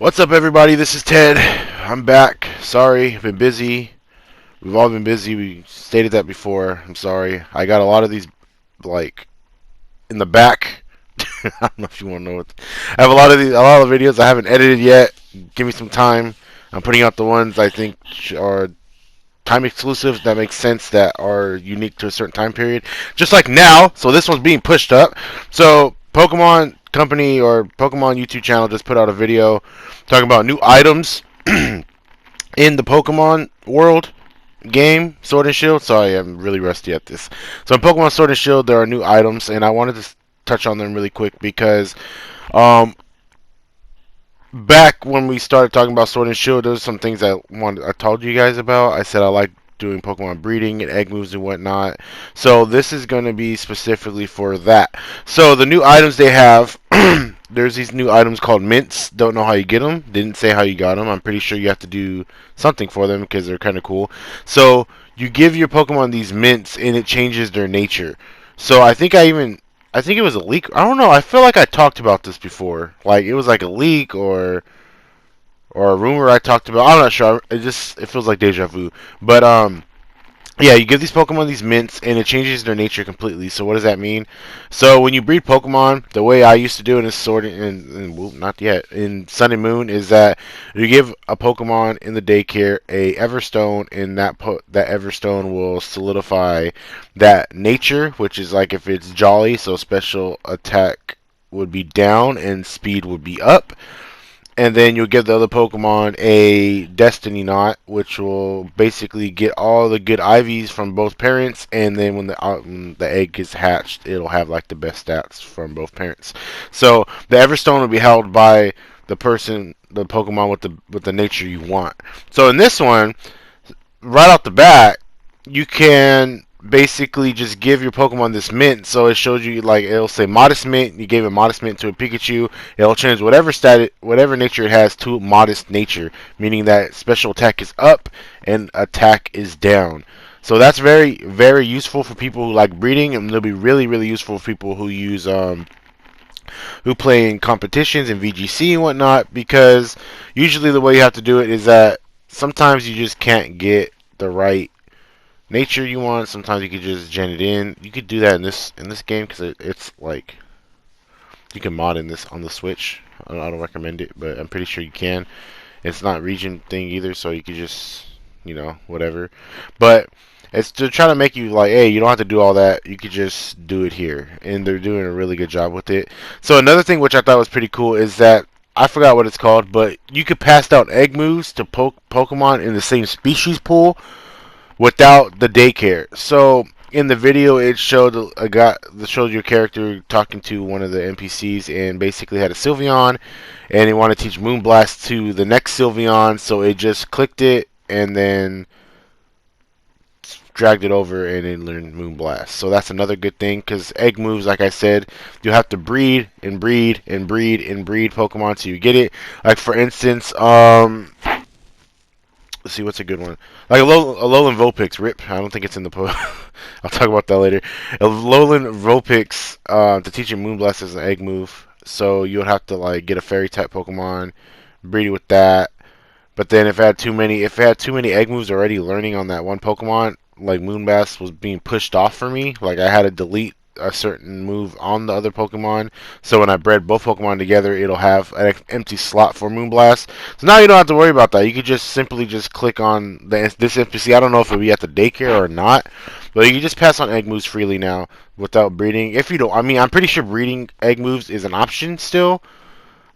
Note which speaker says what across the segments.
Speaker 1: What's up, everybody? This is Ted. I'm back. Sorry, I've been busy. We've all been busy. We stated that before. I'm sorry. I got a lot of these, like, in the back. I don't know if you want to know what. I have a lot of videos I haven't edited yet. Give me some time. I'm putting out the ones I think are time exclusive, that makes sense, that are unique to a certain time period. Just like now. So this one's being pushed up. So Pokemon Company or Pokemon YouTube channel just put out a video talking about new items in the Pokemon world game, Sword and Shield. Sorry, I'm really rusty at this. So in Pokemon Sword and Shield, there are new items, and I wanted to touch on them really quick because um, back when we started talking about Sword and Shield, there was some things I told you guys about. I said I like doing Pokemon breeding and egg moves and whatnot. So this is going to be specifically for that. So the new items they have, there's these new items called mints. Don't know how you get them. Didn't say how you got them. I'm pretty sure you have to do something for them because they're kind of cool. So you give your Pokemon these mints and it changes their nature. So I think it was a leak. I don't know. I feel like I talked about this before. Like it was like a leak or a rumor I talked about. I'm not sure. It feels like deja vu. But yeah, you give these Pokemon these mints, and it changes their nature completely. So what does that mean? So when you breed Pokemon, the way I used to do it in Sword well, not yet, in Sun and Moon, is that you give a Pokemon in the daycare a Everstone, and that Everstone will solidify that nature, which is like if it's Jolly, so special attack would be down and speed would be up, and then you'll give the other Pokemon a Destiny Knot, which will basically get all the good IVs from both parents. And then when the egg gets hatched, it'll have like the best stats from both parents. So the Everstone will be held by the Pokemon with the nature you want. So in this one, right off the bat, you can basically just give your Pokemon this mint. So it shows you, like, it'll say modest mint. You gave a modest mint to a Pikachu. It'll change whatever nature it has to modest nature, meaning that special attack is up and attack is down. So that's very, very useful for people who like breeding, and it'll be really, really useful for people who use who play in competitions and VGC and whatnot, because usually the way you have to do it is that sometimes you just can't get the right nature you want. Sometimes you could just gen it in. You could do that in this game because it's like you can mod in this on the Switch. I don't recommend it, but I'm pretty sure you can. It's not region thing either, so you could just whatever. But it's to try to make you like, hey, you don't have to do all that. You could just do it here, and they're doing a really good job with it. So another thing which I thought was pretty cool is that I forgot what it's called, but you could pass down egg moves to Pokemon in the same species pool without the daycare. So in the video, it showed showed your character talking to one of the NPCs, and basically had a Sylveon, and he wanted to teach Moonblast to the next Sylveon. So it just clicked it and then dragged it over and it learned Moonblast. So that's another good thing, because egg moves, like I said, you have to breed and breed and breed and breed Pokemon till you get it. Like for instance, let's see, what's a good one? Like a Alolan Vulpix. Rip. I don't think it's in the I'll talk about that later. Alolan Vulpix, to teach him Moonblast is an egg move. So you would have to like get a fairy type Pokemon, breed it with that. But then if it had too many egg moves already learning on that one Pokemon, like Moonblast was being pushed off for me. Like I had to delete a certain move on the other Pokemon. So when I bred both Pokemon together, it'll have an empty slot for Moonblast. So now you don't have to worry about that. You could just simply just click on this NPC. I don't know if it'll be at the daycare or not, but you can just pass on egg moves freely now without breeding. If you don't, I mean, I'm pretty sure breeding egg moves is an option still,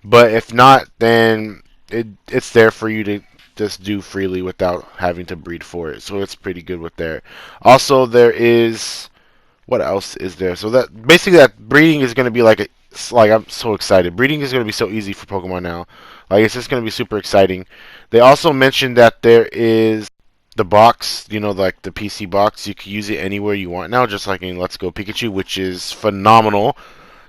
Speaker 1: but if not, then it's there for you to just do freely without having to breed for it. So it's pretty good with there. Also, there is, what else is there? So that basically that breeding is going to be like I'm so excited. Breeding is going to be so easy for Pokemon now. Like it's just going to be super exciting. They also mentioned that there is the box, like the PC box. You can use it anywhere you want now, just like in Let's Go Pikachu, which is phenomenal.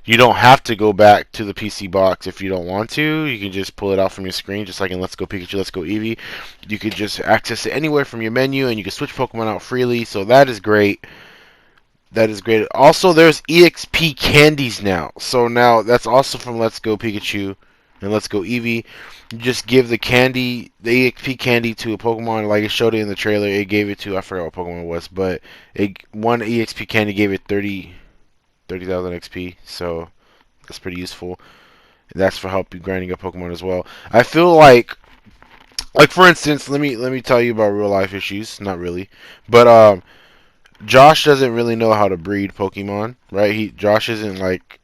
Speaker 1: You don't have to go back to the PC box if you don't want to. You can just pull it out from your screen, just like in Let's Go Pikachu, Let's Go Eevee. You could just access it anywhere from your menu, and you can switch Pokemon out freely. So that is great. That is great. Also, there's EXP candies now. So now that's also from Let's Go Pikachu and Let's Go Eevee. You just give the candy, the EXP candy, to a Pokemon, like it showed it in the trailer. It gave it to, I forgot what Pokemon it was, but one EXP candy gave it 30,000 XP, so that's pretty useful. That's for help you grinding up Pokemon as well. I feel like for instance, let me tell you about real life issues. Not really, but Josh doesn't really know how to breed Pokemon, right? Josh isn't like,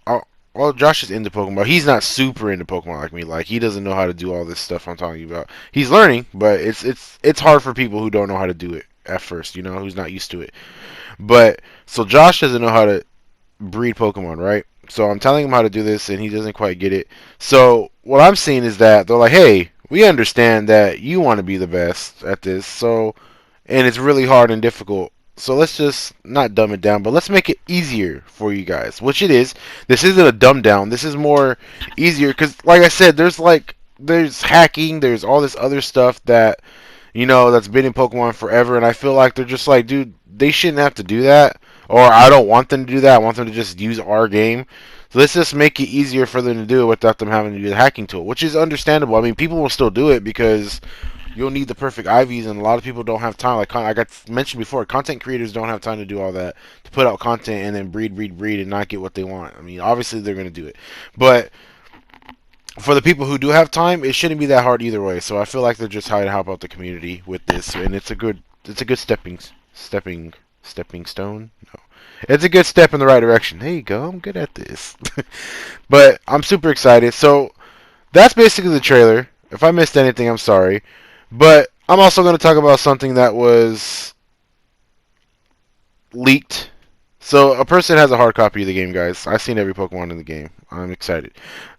Speaker 1: oh, well, Josh is into Pokemon. He's not super into Pokemon like me. Like he doesn't know how to do all this stuff I'm talking about. He's learning, but it's hard for people who don't know how to do it at first. You know, who's not used to it. But so Josh doesn't know how to breed Pokemon, right? So I'm telling him how to do this, and he doesn't quite get it. So what I'm seeing is that they're like, "Hey, we understand that you want to be the best at this, so and it's really hard and difficult. So let's just not dumb it down, but let's make it easier for you guys," which it is. This isn't a dumb down. This is more easier because, like I said, there's hacking, there's all this other stuff that that's been in Pokemon forever, and I feel like they're just like, dude, they shouldn't have to do that, or I don't want them to do that. I want them to just use our game. So let's just make it easier for them to do it without them having to do the hacking tool, which is understandable. I mean, people will still do it because you'll need the perfect IVs, and a lot of people don't have time. Like I got mentioned before, content creators don't have time to do all that, to put out content and then breed, and not get what they want. I mean, obviously they're going to do it, but for the people who do have time, it shouldn't be that hard either way. So I feel like they're just trying to help out the community with this, and it's a good stepping stone. No, it's a good step in the right direction. There you go. I'm good at this, but I'm super excited. So that's basically the trailer. If I missed anything, I'm sorry, but I'm also going to talk about something that was leaked. So a person has a hard copy of the game, guys. I've seen every Pokemon in the game. I'm excited.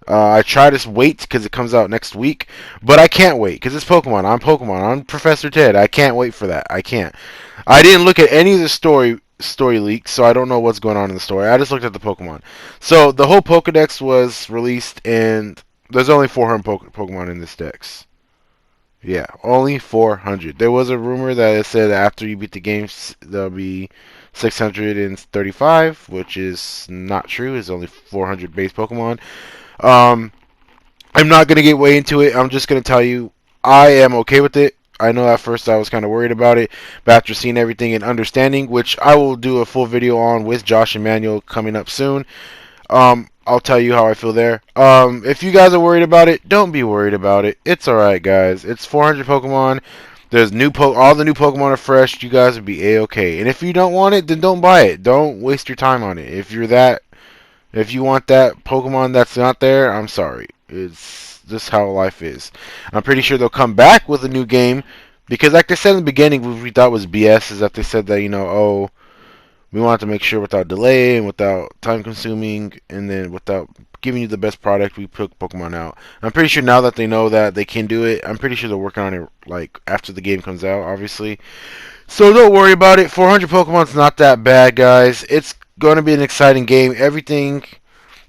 Speaker 1: I try to wait because it comes out next week, but I can't wait because it's Pokemon. I'm Pokemon. I'm Professor Ted. I can't wait for that. I can't. I didn't look at any of the story leaks, so I don't know what's going on in the story. I just looked at the Pokemon. So the whole Pokedex was released, and there's only 400 Pokemon in this dex. Yeah, only 400. There was a rumor that it said after you beat the game, there'll be 635, which is not true. It's only 400 base Pokemon. Um, I'm not gonna get way into it. I'm just gonna tell you I am okay with it. I know at first I was kind of worried about it, but after seeing everything and understanding, which I will do a full video on with Josh and Manuel coming up soon, I'll tell you how I feel there. If you guys are worried about it, don't be worried about it. It's alright, guys. It's 400 Pokemon. There's all the new Pokemon are fresh. You guys would be a-okay. And if you don't want it, then don't buy it. Don't waste your time on it. If you want that Pokemon that's not there, I'm sorry. It's just how life is. I'm pretty sure they'll come back with a new game because, like they said in the beginning, what we thought was BS is that they said that oh, we wanted to make sure without delay and without time consuming and then without giving you the best product, we put Pokemon out. I'm pretty sure now that they know that they can do it, I'm pretty sure they're working on it like after the game comes out, obviously. So don't worry about it. 400 Pokemon's not that bad, guys. It's going to be an exciting game. Everything,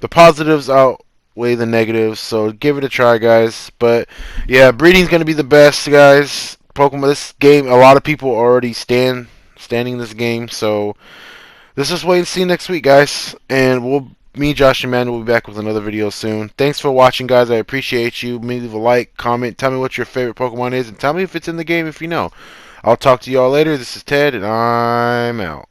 Speaker 1: the positives outweigh the negatives, so give it a try, guys. But yeah, breeding's going to be the best, guys. Pokemon, this game, a lot of people already standing this game, so let's just wait and see next week, guys. And me, Josh, and Man will be back with another video soon. Thanks for watching, guys. I appreciate you. Maybe leave a like, comment, tell me what your favorite Pokemon is, and tell me if it's in the game if you know. I'll talk to you all later. This is Ted, and I'm out.